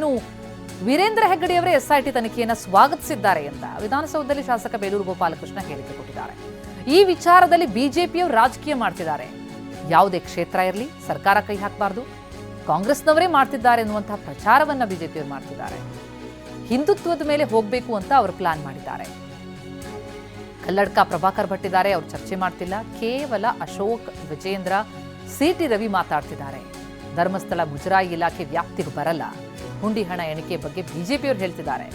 ಇನ್ನು ವೀರೇಂದ್ರ ಹೆಗ್ಗಡೆಯವರೇ ಎಸ್ಐಟಿ ತನಿಖೆಯನ್ನು ಸ್ವಾಗತಿಸಿದ್ದಾರೆ ಅಂತ ವಿಧಾನಸೌಧದಲ್ಲಿ ಶಾಸಕ ಬೇಲೂರು ಗೋಪಾಲಕೃಷ್ಣ ಹೇಳಿಕೆ ಕೊಟ್ಟಿದ್ದಾರೆ. ಈ ವಿಚಾರದಲ್ಲಿ ಬಿಜೆಪಿಯವರು ರಾಜಕೀಯ ಮಾಡ್ತಿದ್ದಾರೆ. ಯಾವುದೇ ಕ್ಷೇತ್ರ ಇರಲಿ ಸರ್ಕಾರ ಕೈ ಹಾಕಬಾರದು, ಕಾಂಗ್ರೆಸ್ನವರೇ ಮಾಡ್ತಿದ್ದಾರೆ ಎನ್ನುವಂತಹ ಪ್ರಚಾರವನ್ನ ಬಿಜೆಪಿಯವರು ಮಾಡ್ತಿದ್ದಾರೆ. ಹಿಂದುತ್ವದ ಮೇಲೆ ಹೋಗಬೇಕು ಅಂತ ಅವರು ಪ್ಲಾನ್ ಮಾಡಿದ್ದಾರೆ. ಕಲ್ಲಡ್ಕ ಪ್ರಭಾಕರ್ ಭಟ್ ಇದ್ದಾರೆ, ಅವರು ಚರ್ಚೆ ಮಾಡ್ತಿಲ್ಲ. ಕೇವಲ ಅಶೋಕ್, ವಿಜೇಂದ್ರ, ಸಿಟಿ ರವಿ ಮಾತಾಡ್ತಿದ್ದಾರೆ. ಧರ್ಮಸ್ಥಳ ಮುಜರಾಯಿ ಇಲಾಖೆ ವ್ಯಾಪ್ತಿಗೆ ಬರಲ್ಲ. ಹುಂಡಿ ಹಣ ಎಣಿಕೆ ಬಗ್ಗೆ ಬಿಜೆಪಿಯವರು ಹೇಳ್ತಿದ್ದಾರೆ.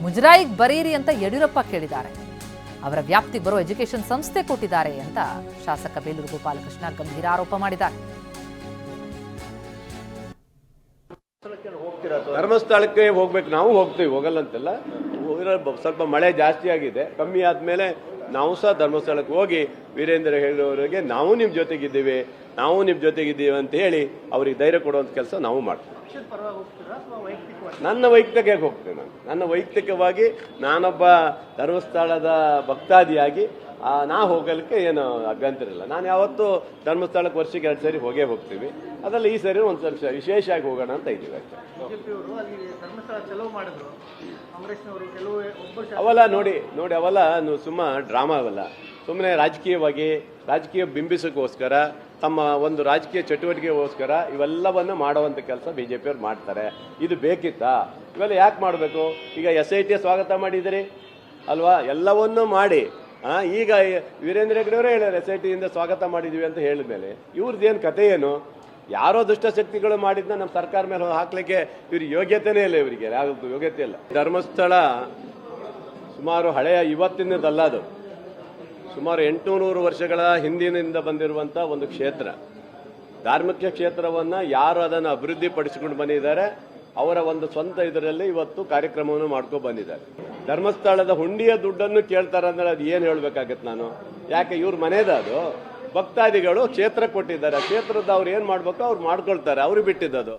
ಮುಜರಾಯಿಗೆ ಬರೀರಿ ಅಂತ ಯಡಿಯೂರಪ್ಪ ಕೇಳಿದ್ದಾರೆ. ಅವರ ವ್ಯಾಪ್ತಿಗೆ ಬರೋ ಎಜುಕೇಷನ್ ಸಂಸ್ಥೆ ಕೊಟ್ಟಿದ್ದಾರೆ ಅಂತ ಶಾಸಕ ಬೇಲೂರು ಗೋಪಾಲಕೃಷ್ಣ ಗಂಭೀರ ಆರೋಪ ಮಾಡಿದ್ದಾರೆ. ಧರ್ಮಸ್ಥಳಕ್ಕೆ ಹೋಗ್ಬೇಕು, ನಾವು ಹೋಗ್ತೀವಿ, ಹೋಗಲ್ಲ ಅಂತೆಲ್ಲ. ಸ್ವಲ್ಪ ಮಳೆ ಜಾಸ್ತಿ ಆಗಿದೆ, ಕಮ್ಮಿ ಆದ್ಮೇಲೆ ನಾವು ಸಹ ಧರ್ಮಸ್ಥಳಕ್ಕೆ ಹೋಗಿ ವೀರೇಂದ್ರ ಹೆಗ್ಗಡೆಯವರಿಗೆ ನಾವು ನಿಮ್ಮ ಜೊತೆಗಿದ್ದೀವಿ ಅಂತ ಹೇಳಿ ಅವ್ರಿಗೆ ಧೈರ್ಯ ಕೊಡುವಂತ ಕೆಲಸ ನಾವು ಮಾಡ್ತೀವಿ. ನನ್ನ ವೈಯಕ್ತಿಕವಾಗಿ ಹೋಗ್ತೇನೆ. ನನ್ನ ವೈಯಕ್ತಿಕವಾಗಿ ನಾನೊಬ್ಬ ಧರ್ಮಸ್ಥಳದ ಭಕ್ತಾದಿಯಾಗಿ ನಾ ಹೋಗಲಿಕ್ಕೆ ಏನು ಅಭ್ಯಂತರ ಇಲ್ಲ. ನಾನು ಯಾವತ್ತೂ ಧರ್ಮಸ್ಥಳಕ್ಕೆ ವರ್ಷಕ್ಕೆ 2 ಸರಿ ಹೋಗ್ತೀವಿ. ಅದರಲ್ಲಿ ಈ ಸರಿ ಒಂದು ಸ್ವಲ್ಪ ವಿಶೇಷವಾಗಿ ಹೋಗೋಣ ಅಂತ ಇದ್ದೀವಿ. ಅವೆಲ್ಲ ನೋಡಿ ಅವೆಲ್ಲ ಸುಮ್ಮ ಡ್ರಾಮಾ, ಅವೆಲ್ಲ ಸುಮ್ಮನೆ ರಾಜಕೀಯ ಬಿಂಬಿಸೋಕ್ಕೋಸ್ಕರ, ತಮ್ಮ ಒಂದು ರಾಜಕೀಯ ಚಟುವಟಿಕೆಗೋಸ್ಕರ ಇವೆಲ್ಲವನ್ನು ಮಾಡುವಂಥ ಕೆಲಸ ಬಿಜೆಪಿಯವ್ರು ಮಾಡ್ತಾರೆ. ಇದು ಬೇಕಿತ್ತಾ? ಇವೆಲ್ಲ ಯಾಕೆ ಮಾಡಬೇಕು? ಈಗ SIT ಸ್ವಾಗತ ಮಾಡಿದಿರಿ ಅಲ್ವಾ, ಎಲ್ಲವನ್ನೂ ಮಾಡಿ ಈಗ ವೀರೇಂದ್ರ ಹೆಗ್ಗಡೆಯವರೇ ಹೇಳ್ಯಾರ SITಯಿಂದ ಸ್ವಾಗತ ಮಾಡಿದ್ವಿ ಅಂತ ಹೇಳಿದ ಮೇಲೆ ಇವ್ರದ್ದೇನು ಕತೆ ಏನು? ಯಾರೋ ದುಷ್ಟಶಕ್ತಿಗಳು ಮಾಡಿದ್ನ ನಮ್ಮ ಸರ್ಕಾರ ಮೇಲೆ ಹಾಕ್ಲಿಕ್ಕೆ ಇವ್ರಿಗೆ ಯೋಗ್ಯತೆನೇ ಇಲ್ಲ. ಇವರಿಗೆ ಯಾವ್ದು ಯೋಗ್ಯತೆ ಇಲ್ಲ. ಧರ್ಮಸ್ಥಳ ಸುಮಾರು ಹಳೆಯ ಇವತ್ತಿನದಲ್ಲ, ಅದು ಸುಮಾರು 800 ವರ್ಷಗಳ ಹಿಂದಿನಿಂದ ಬಂದಿರುವಂಥ ಒಂದು ಕ್ಷೇತ್ರ. ಧಾರ್ಮಿಕ ಕ್ಷೇತ್ರವನ್ನು ಯಾರು ಅದನ್ನು ಅಭಿವೃದ್ಧಿ ಪಡಿಸಿಕೊಂಡು ಬಂದಿದ್ದಾರೆ, ಅವರ ಒಂದು ಸ್ವಂತ ಇದರಲ್ಲಿ ಇವತ್ತು ಕಾರ್ಯಕ್ರಮವನ್ನು ಮಾಡ್ಕೊಂಡು ಬಂದಿದ್ದಾರೆ. ಧರ್ಮಸ್ಥಳದ ಹುಂಡಿಯ ದುಡ್ಡನ್ನು ಕೇಳ್ತಾರೆ ಅಂದ್ರೆ ಅದು ಏನು ಹೇಳ್ಬೇಕಾಗತ್ತೆ ನಾನು? ಯಾಕೆ ಇವ್ರ ಮನೆದ ಅದು? ಭಕ್ತಾದಿಗಳು ಕ್ಷೇತ್ರ ಕೊಟ್ಟಿದ್ದಾರೆ, ಕ್ಷೇತ್ರದ ಅವ್ರು ಏನು ಮಾಡ್ಬೇಕು ಅವ್ರು ಮಾಡ್ಕೊಳ್ತಾರೆ, ಅವ್ರಿಗೆ ಬಿಟ್ಟಿದ್ದದು.